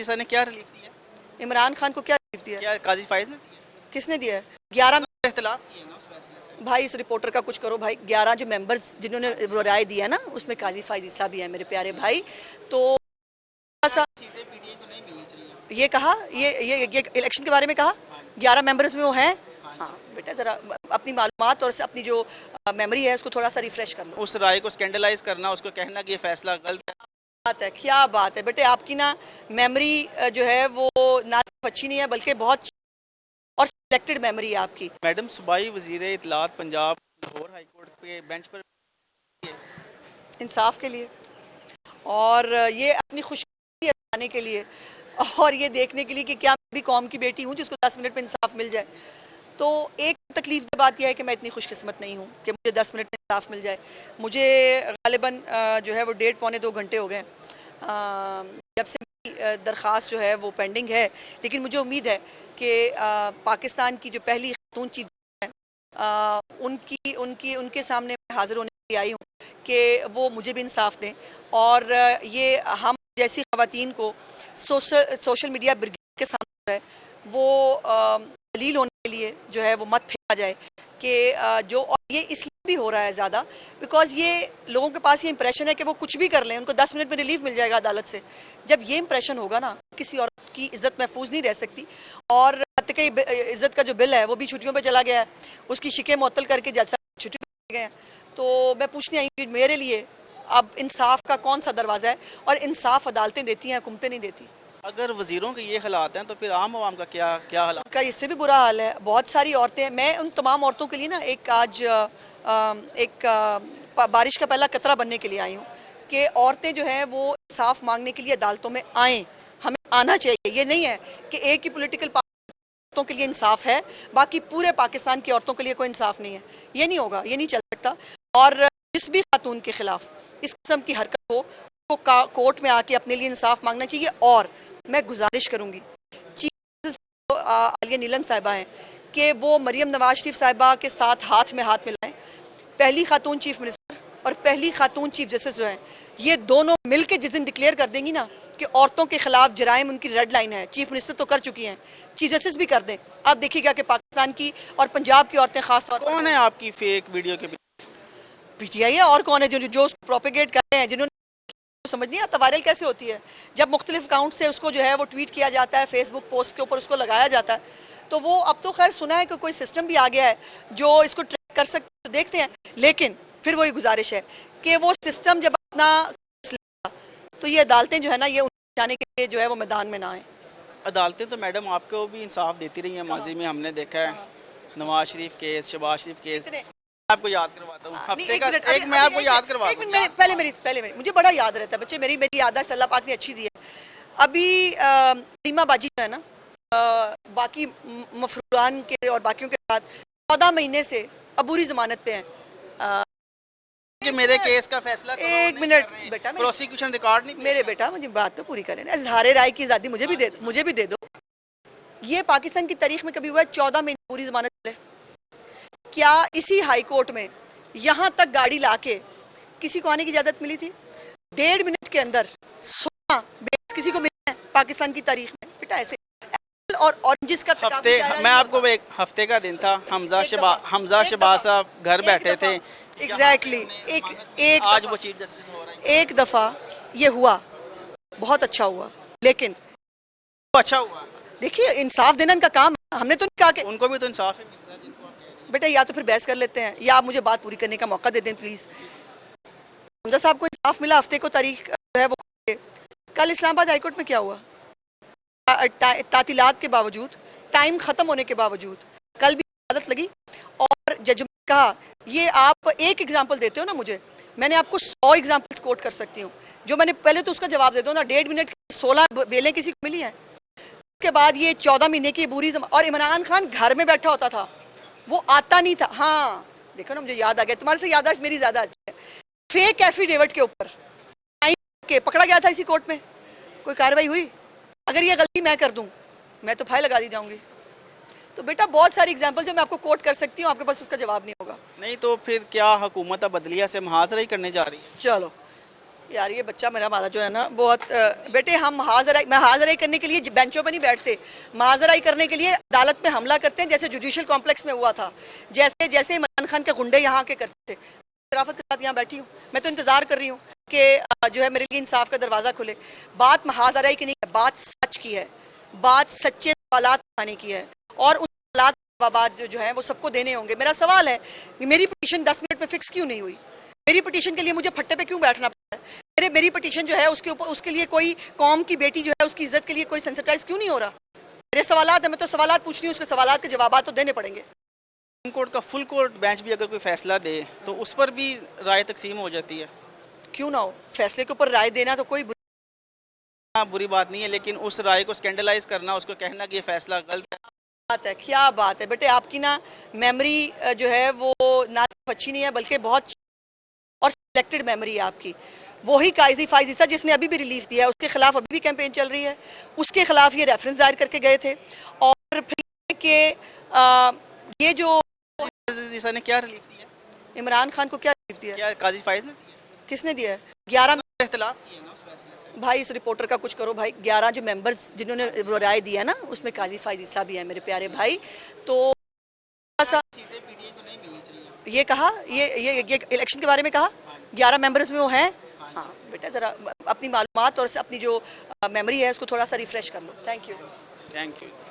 ईसा ने क्या रिलीफ दिया? इमरान खान को क्या रिलीफ दिया? क्या काजी फाइज ने दिया? किसने दिया है? 11 इख्तिलाफ किए ना उस फैसले से। भाई इस रिपोर्टर का कुछ करो भाई। 11 जो मेंबर्स जिन्होंने वो राय दिया ना, उसमें काजी फाइज ईसा भी है मेरे प्यारे भाई। तो सीटें पीटीआई को नहीं मिलनी चाहिए, ये कहा, ये इलेक्शन के बारे में कहा। 11 मेंबर्स में वो हैं। हाँ बेटा, जरा अपनी मालूमात और अपनी जो मेमोरी है उसको थोड़ा सा रिफ्रेश कर लो। उस राय को स्कैंडलाइज करना, उसको कहना कि ये फैसला गलत है। बात है, क्या बात है बेटे, आपकी ना मेमोरी जो है वो ना सिर्फ अच्छी नहीं है बल्कि बहुत और सिलेक्टेड मेमोरी है आपकी। मैडम, सूबाई वजीर इत्तलात पंजाब लाहौर हाई कोर्ट के बेंच पर इंसाफ के लिए, और ये अपनी खुशी आने के लिए, और ये देखने के लिए कि क्या मैं भी कौम की बेटी हूँ जिसको 10 मिनट में इंसाफ मिल जाए। तो एक तकलीफ की बात यह है कि मैं इतनी खुशकिस्मत नहीं हूँ कि मुझे 10 मिनट में इंसाफ मिल जाए। मुझे गालिबन जो है वो 1.5-पौने 2 घंटे हो गए जब से मेरी दरख्वास्त जो है वो पेंडिंग है। लेकिन मुझे उम्मीद है कि पाकिस्तान की जो पहली खातून चीफ है उनके सामने हाजिर होने के लिए आई हूँ कि वो मुझे भी इंसाफ दें, और ये हम जैसी ख़वातीन को सोशल मीडिया ब्रिगेड के सामने है वो दलील होने के लिए जो है वो मत फेंका जाए कि जो, और ये इसलिए भी हो रहा है ज़्यादा बिकॉज ये लोगों के पास ये इंप्रेशन है कि वो कुछ भी कर लें, उनको 10 मिनट में रिलीफ मिल जाएगा अदालत से। जब ये इंप्रेशन होगा ना, किसी औरत की इज्जत महफूज नहीं रह सकती। और इज्जत का जो बिल है वो भी छुट्टियों पे चला गया है, उसकी शिकें मुअत्तल करके जज साहब छुट्टी पे गए हैं। तो मैं पूछने आई कि मेरे लिए अब इंसाफ का कौन सा दरवाज़ा है, और इंसाफ अदालतें देती हैं, हुकूमतें नहीं देती। अगर वजीरों के ये हालात हैं तो फिर आम आवाम का क्या हालात का? इससे भी बुरा हाल है। बहुत सारी औरतें, मैं उन तमाम औरतों के लिए ना एक आज बारिश का पहला कतरा बनने के लिए आई हूँ कि औरतें जो हैं वो इंसाफ मांगने के लिए अदालतों में आएँ। हमें आना चाहिए। ये नहीं है कि एक ही पॉलिटिकल औरतों के लिए इंसाफ है, बाकी पूरे पाकिस्तान की औरतों के लिए कोई इंसाफ नहीं है। ये नहीं होगा, ये नहीं चल सकता। और जिस भी खातून के खिलाफ इस किस्म की हरकत हो, वो कोर्ट में आके अपने लिए इंसाफ मांगना चाहिए। और मैं गुजारिश करूंगी चीफ आलिया नीलम साहिबा हैं कि वो मरियम नवाज शरीफ साहिबा के साथ हाथ में हाथ मिलाएं। पहली खातून चीफ मिनिस्टर और पहली खातून चीफ जस्टिस जो हैं, ये दोनों मिलकर जिस दिन डिक्लेयर कर देंगी ना कि औरतों के खिलाफ जराइम उनकी रेड लाइन है, चीफ मिनिस्टर तो कर चुकी हैं, चीफ जस्टिस भी कर दें। आप देखिएगा कि पाकिस्तान की और पंजाब की औरतें खासतौर पर। कौन है आपकी फेक वीडियो के पीटीआई है, और कौन है जो उसको प्रोपेगेट कर रहे हैं, जिन्होंने समझ नहीं आता वायरल कैसे होती है। जब मुख्तलिफ अकाउंट से उसको जो है वो ट्वीट किया जाता है, फेसबुक पोस्ट के ऊपर उसको लगाया जाता है, तो वो अब तो खैर सुना है कि कोई सिस्टम भी आ गया है जो इसको ट्रैक कर सकते, तो देखते हैं। लेकिन फिर वही गुजारिश है कि वो सिस्टम जब अपना तो ये अदालतें जो है ना, ये जाने के लिए जो है वो मैदान में ना आए। अदालतें तो मैडम आपको भी इंसाफ देती रही हैं, माजी में हमने देखा है। नवाज शरीफ केस, शहबाज शरीफ केस, आपको याद करवाता हूँ हफ्ते का एक, मैं आपको याद करवाता हूँ। पहले मुझे बड़ा याद रहता है बच्चे, मेरी याददाश्त अल्लाह पाक ने अच्छी दी है। अभी रीमा बाजी जो है ना, बाकी मफरूरान के और बाकियों के साथ 14 महीने से अबूरी जमानत पे हैं। कि मेरे केस का फैसला एक मिनट बेटा, प्रोसिक्यूशन रिकॉर्ड नहीं, मेरे बेटा मुझे बात तो पूरी करें। इजहार राय की आज़ादी मुझे भी दे दो। ये पाकिस्तान की तारीख में कभी हुआ है 14 महीने पूरी जमानत मिले? क्या इसी हाई कोर्ट में यहाँ तक गाड़ी लाके किसी को आने की इजाजत मिली थी? 1.5 मिनट के अंदर 16 किसी को मिला है पाकिस्तान की तारीख में? बेटा ऐसे और ऑरेंजेस का हफ्ते, मैं आपको एक हफ्ते का दिन था, हमजा शहबाज साहब घर बैठे थे। एग्जैक्टली एक आज वो चीफ जस्टिस हो रहे हैं। एक दफा ये हुआ, बहुत अच्छा हुआ, लेकिन अच्छा हुआ। देखिए इंसाफ देना इनका काम है, हमने तो नहीं कहा कि उनको भी तो इंसाफ ही मिल रहा है जिनको आप कह रही हैं। बेटा या तो फिर बहस कर लेते हैं या आप मुझे बात पूरी करने का मौका दे दें प्लीज। हमजा साहब को इंसाफ मिला, हफ्ते को तारीख है वो। कल इस्लामाबाद हाईकोर्ट में क्या हुआ? तातीलात के बावजूद, टाइम खत्म होने के बावजूद कल भी अदालत लगी और जज ने कहा, ये आप एक एग्जांपल देते हो ना मुझे, मैंने आपको 100 एग्जांपल्स कोट कर सकती हूँ जो मैंने पहले तो उसका जवाब दे दो ना। 1.5 मिनट 16 बेलें किसी को मिली हैं? उसके बाद ये 14 महीने की बुरी और इमरान खान घर में बैठा होता था, वो आता नहीं था। हाँ देखो ना, मुझे याद आ गया, तुम्हारे से याददाश्त मेरी ज्यादा अच्छी है। फेक एफिडेविट के ऊपर पकड़ा गया था इसी कोर्ट में, कोई कार्रवाई हुई? अगर ये गलती मैं कर दूं, मैं तो फाइल लगा दी जाऊंगी। तो बेटा बहुत सारी एग्जांपल जो मैं आपको कोट कर सकती हूँ, आपके पास उसका जवाब नहीं होगा। नहीं तो फिर क्या हुकूमत बदलिया से मुहासरा ही करने जा रही है? चलो यार ये बच्चा मेरा हमारा जो है ना बहुत बेटे हम मैं हाजिराई करने के लिए बेंचों पर नहीं बैठते, हाजिराई करने के लिए अदालत में हमला करते हैं, जैसे जुडिशल कॉम्प्लेक्स में हुआ था, जैसे जैसे इमरान खान के गुंडे यहाँ के करते थे। शराफत के साथ यहाँ बैठी हूँ, मैं तो इंतजार कर रही हूँ कि जो है मेरे लिए इंसाफ का दरवाज़ा खुले। बात हाजिराई की नहीं है, बात सच की है, बात सच्चे सवालात उठाने की है, और उन सवालात जवाबात जो है वो सबको देने होंगे। मेरा सवाल है, मेरी पिटीशन 10 मिनट में फिक्स क्यों नहीं हुई? मेरी पिटीशन के लिए मुझे फट्टे पे क्यों बैठना पड़ा है? मेरी पिटीशन जो है उसके ऊपर, उसके लिए कोई कौम की बेटी जो है उसकी इज्जत के लिए कोई सेंसिटाइज क्यों नहीं हो रहा? मेरे सवालात है, मैं तो सवालात पूछ रही हूँ, उसके सवालात के जवाब तो देने पड़ेंगे। सुप्रीम कोर्ट का फुल कोर्ट बेंच भी अगर कोई फैसला दे तो उस पर भी राय तकसीम हो जाती है। क्यों ना हो, फैसले के ऊपर राय देना तो कोई बुरी बात नहीं है, लेकिन उस राय को स्कैंडलाइज करना, उसको कहना कि ये फैसला गलत है, बात है। क्या बात है बेटे, आपकी ना मेमोरी जो है वो ना अच्छी नहीं है बल्कि बहुत और सिलेक्टेड मेमोरी है आपकी। वही काजी फाइजीसा जिसने अभी भी रिलीफ दिया है, उसके खिलाफ अभी भी कैंपेन चल रही है, उसके खिलाफ ये रेफरेंस दायर करके गए थे। और फिर के ये जो ने क्या रिलीफ दिया, इमरान खान को क्या रिलीफ दिया, क्या काजी फाइज ने दिया? किसने दिया है? 11 इख्तिलाफ किए ना उस फैसले से। भाई इस रिपोर्टर का कुछ करो भाई, 11 जो मेंबर्स जिन्होंने वो राय दिया ना, उसमें काजी फाइजीसा भी है मेरे प्यारे भाई। तो ये कहा, ये इलेक्शन के बारे में कहा, 11 मेंबर्स में वो हैं। हाँ बेटा, ज़रा अपनी मालूमात और अपनी जो मेमोरी है उसको थोड़ा सा रिफ्रेश कर लो। Thank you.